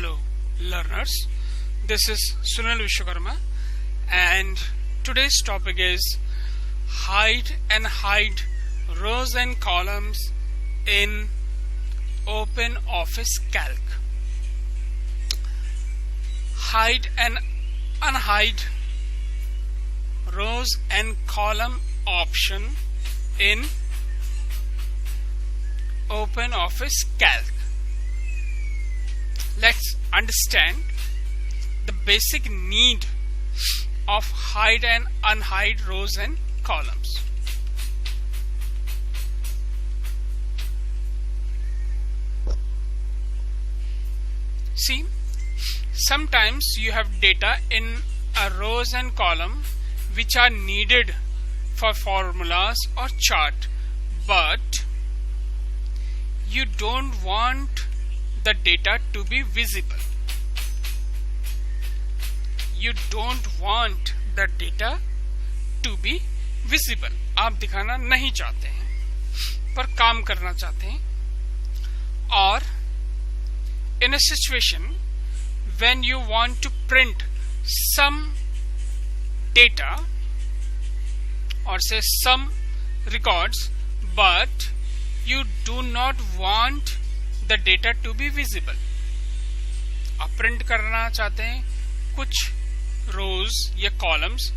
Hello learners, this is Sunil Vishwakarma and today's topic is hide and hide rows and columns in OpenOffice Calc. Hide and unhide rows and column option in OpenOffice Calc. Let's understand the basic need of hide and unhide rows and columns. See, sometimes you have data in a rows and column which are needed for formulas or chart, but you don't want the data to be visible. You don't want the data to be visible. आप दिखाना नहीं चाहते हैं पर काम करना चाहते हैं. और in a situation when you want to print some data or say some records but you do not want the data to be visible. आप प्रिंट करना चाहते हैं कुछ rows या columns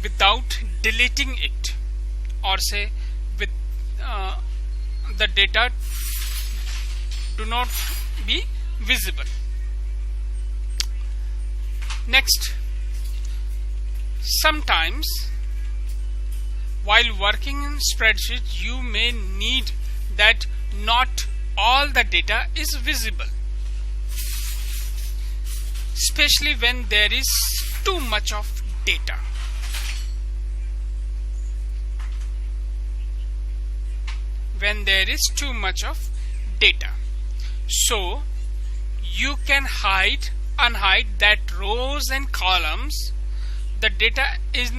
without deleting it or say with the data do not be visible. Next, sometimes while working in spreadsheet you may need that not all the data is visible, especially when there is too much of data. When there is too much of data, so you can hide, unhide that rows and columns. The data is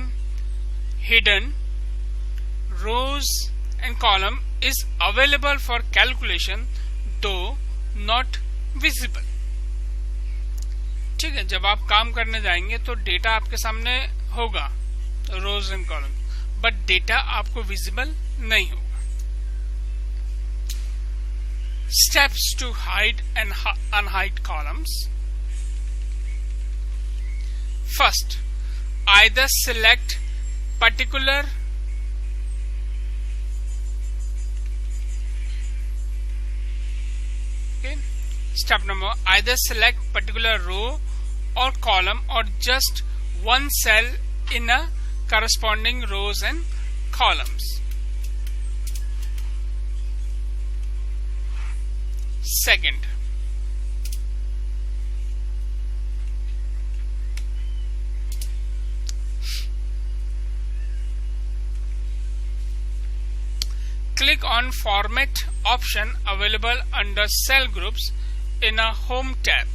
hidden. Rows and column is available for calculation though not visible. ठीक है, जब आप काम करने जाएंगे तो data आपके सामने होगा रोज एंड कॉलम, बट डेटा आपको विजिबल नहीं होगा. Steps to hide and unhide columns. First, either select particular step number, either select particular row or column or just one cell in a corresponding rows and columns. Second, click on Format option available under Cell Groups in a Home tab.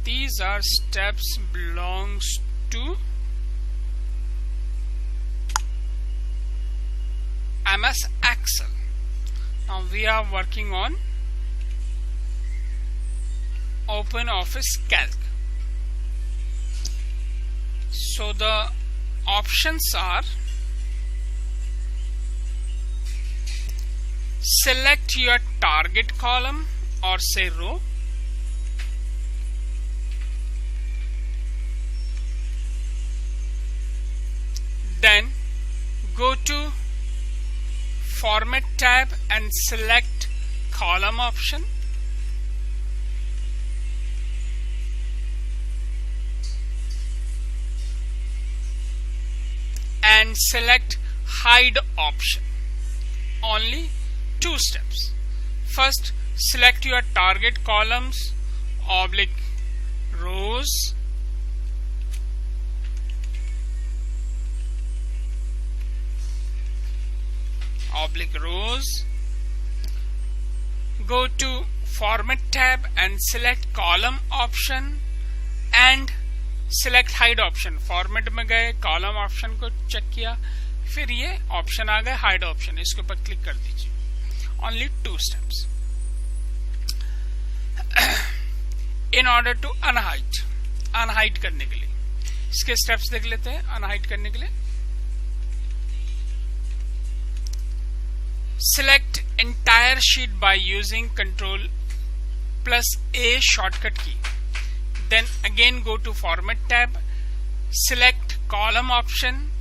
These are steps belongs to MS Excel. Now we are working on OpenOffice Calc. So the options are: select your target column or say row, then go to Format tab and select column option. And select hide option. Only two steps. First, select your target columns oblique rows, go to Format tab and select column option and select hide option, format में गए, column option को check किया, फिर ये option आ गए hide option, इसके ऊपर click कर दीजिए. Only 2 steps. In order to unhide करने के लिए इसके स्टेप्स देख लेते हैं. अनहाइड करने के लिए select entire sheet by using Ctrl+A shortcut key. Then again go to Format tab, select Column option.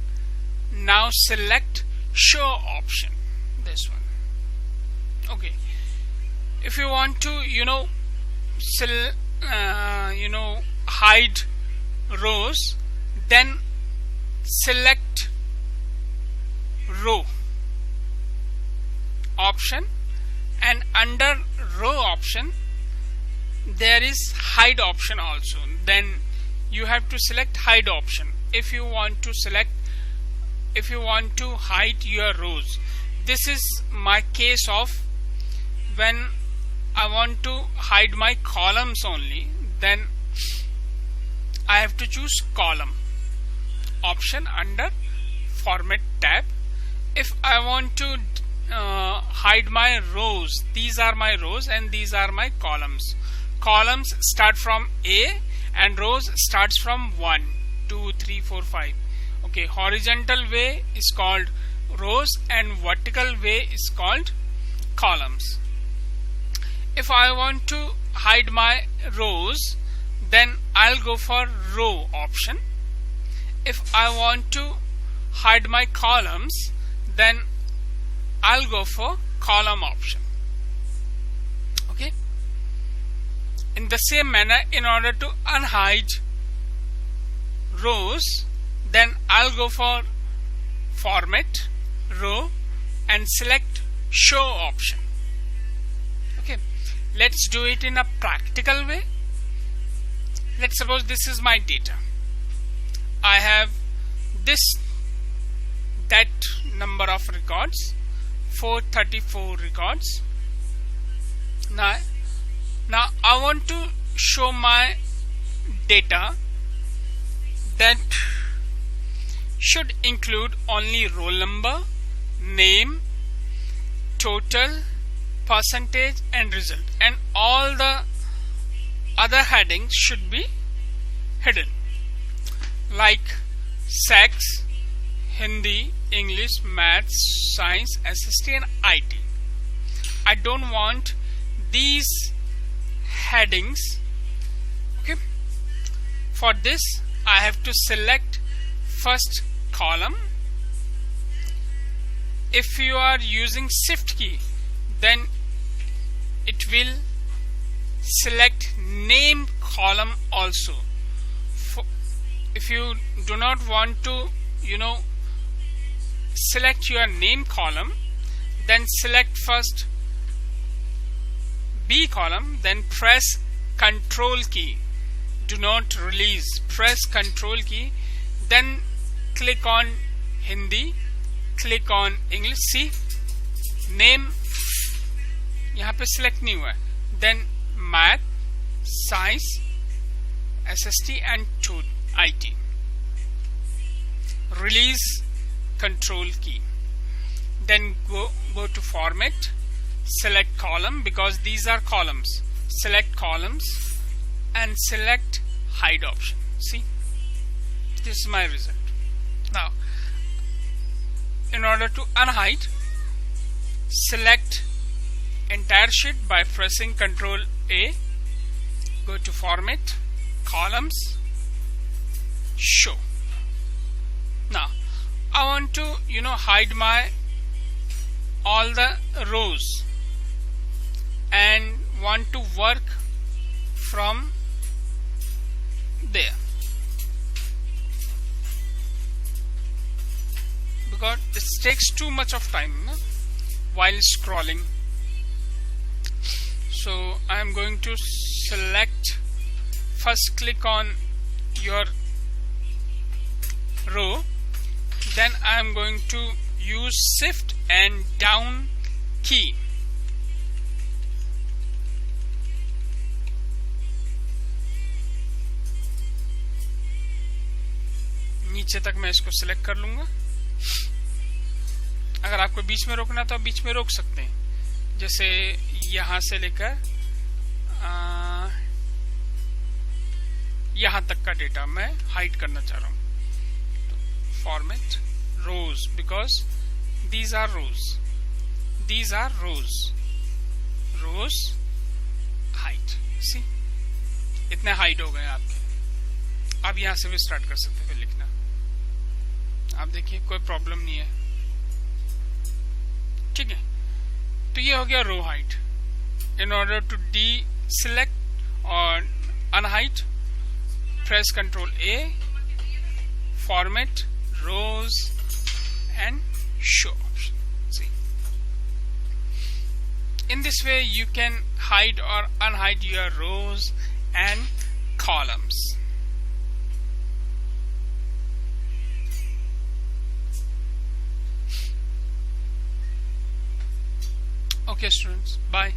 Now select Show option. This one. Okay. If you want to, hide rows, then select Row option, and under row option there is hide option also. Then you have to select hide option if you want to hide your rows. This is my case of when I want to hide my columns only. Then I have to choose column option under Format tab. If I want to hide my rows, these are my rows and these are my columns. Columns start from A and rows starts from 1, 2, 3, 4, 5. Okay, horizontal way is called rows and vertical way is called columns. If I want to hide my rows, then I'll go for row option. If I want to hide my columns, then I'll go for column option. Okay. In the same manner, in order to unhide rows, then I'll go for Format, Row, and select Show option. Okay. Let's do it in a practical way. Let's suppose this is my data. I have that number of records, 434 records. Now I want to show my data that should include only roll number, name, total, percentage, and result, and all the other headings should be hidden, like sex, Hindi, English, Maths, Science, SST, and IT. I don't want these headings. Okay. For this, I have to select first column. If you are using Shift key, then it will select name column also. If you do not want to, select your name column, then select first B column, then press Ctrl key. Do not release. Press Ctrl key, then click on Hindi, click on English. See, name यहाँ पे select नहीं हुआ है. Then Math, Science, SST, and IT. Release Control key. Then go to Format, select column, because these are columns. Select columns and select hide option. See, this is my result. Now, in order to unhide, select entire sheet by pressing Ctrl A. Go to Format, Columns, Show. Now I want to hide my all the rows and want to work from there, because this takes too much of time while scrolling. So I am going to select, first click on your row, then I am going to use Shift and down key. नीचे तक मैं इसको select कर लूंगा। अगर आपको बीच में रोकना तो आप बीच में रोक सकते हैं, जैसे यहां से लेकर यहां तक का डेटा मैं हाइड करना चाह रहा हूं। तो format rose, because these are rose height. See, इतने हाइड हो गए आपके। आप यहां से भी स्टार्ट कर सकते हैं फिर लिखना। आप देखिए कोई प्रॉब्लम नहीं है, ठीक है। तो ये हो गया row height. In order to deselect और unhide, press Ctrl A, format rows and show option. See, in this way you can hide or unhide your rows and columns. Okay students, bye.